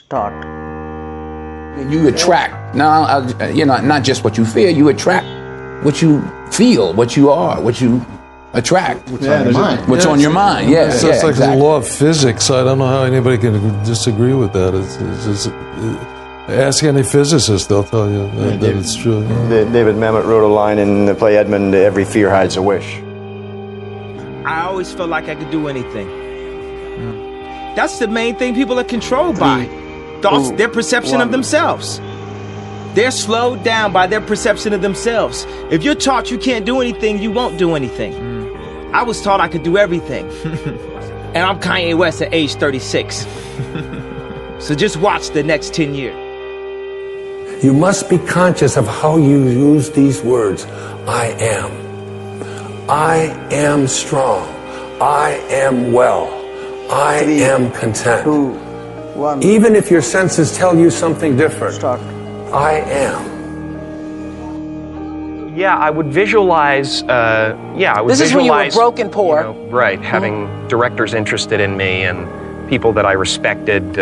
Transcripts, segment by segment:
Start. You attract, now, not just what you fear, you attract what you feel, what you are, what you attract. What's on your mind. What's on your mind, It's like exactly. the law of physics. I don't know how anybody can disagree with that. It's just, ask any physicist, they'll tell you that it's true. David Mamet wrote a line in the play Edmund, "Every fear hides a wish." I always felt like I could do anything. That's the main thing people are controlled by. Thoughts, their perception of themselves. They're slowed down by their perception of themselves. If you're taught you can't do anything, you won't do anything. I was taught I could do everything. And I'm Kanye West at age 36. So just watch the next 10 years. You must be conscious of how you use these words. I am. I am strong. I am well. I am content. 2, 1. Even if your senses tell you something different, Start. I am. Yeah, I would visualize. This is when you were broke and poor. Right, having directors interested in me and people that I respected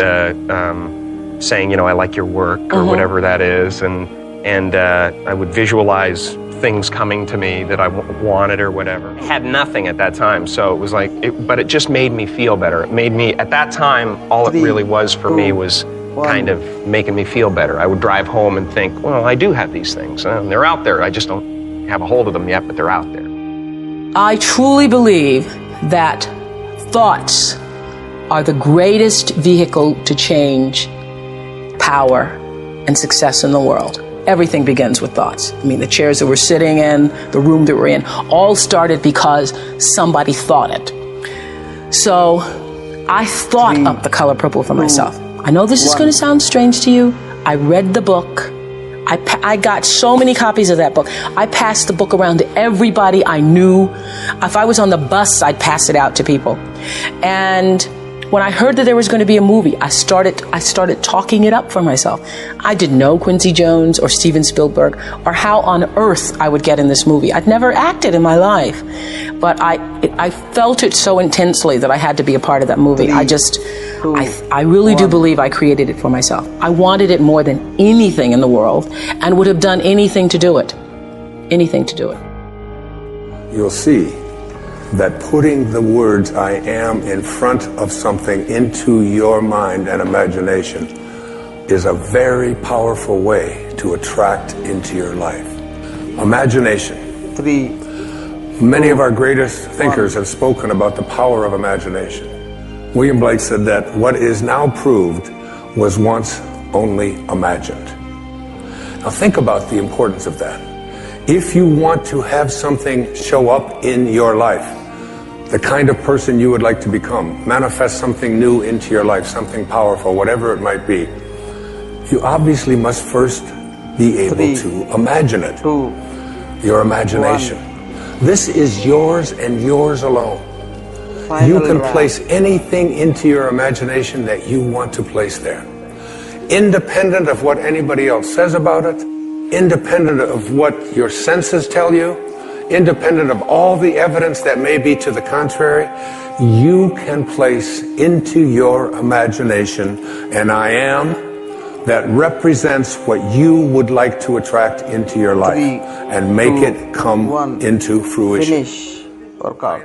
saying, I like your work or whatever that is, and I would visualize things coming to me that I wanted or whatever. I had nothing at that time, so it was like, but it just made me feel better. It made me, at that time, all it really was for me was kind of making me feel better. I would drive home and think, well, I do have these things, and they're out there. I just don't have a hold of them yet, but they're out there. I truly believe that thoughts are the greatest vehicle to change power and success in the world. Everything begins with thoughts. I mean, the chairs that we're sitting in, the room that we're in, all started because somebody thought it. So I thought up The Color Purple for myself. I know this is going to sound strange to you. I read the book. I got so many copies of that book. I passed the book around to everybody I knew. If I was on the bus, I'd pass it out to people. And when I heard that there was going to be a movie, I started talking it up for myself. I didn't know Quincy Jones or Steven Spielberg or how on earth I would get in this movie. I'd never acted in my life, but I felt it so intensely that I had to be a part of that movie. I really do believe I created it for myself. I wanted it more than anything in the world and would have done anything to do it. Anything to do it. You'll see that putting the words I am in front of something into your mind and imagination is a very powerful way to attract into your life. Imagination. 3. Many of our greatest thinkers have spoken about the power of imagination. William Blake said that what is now proved was once only imagined. Now think about the importance of that. If you want to have something show up in your life, the kind of person you would like to become, manifest something new into your life, something powerful, whatever it might be, you obviously must first be able to imagine it. 2. Your imagination. This is yours and yours alone. You can place anything into your imagination that you want to place there. Independent of what anybody else says about it, independent of what your senses tell you, independent of all the evidence that may be to the contrary, you can place into your imagination an I am that represents what you would like to attract into your life and make it come into fruition. Finish workout.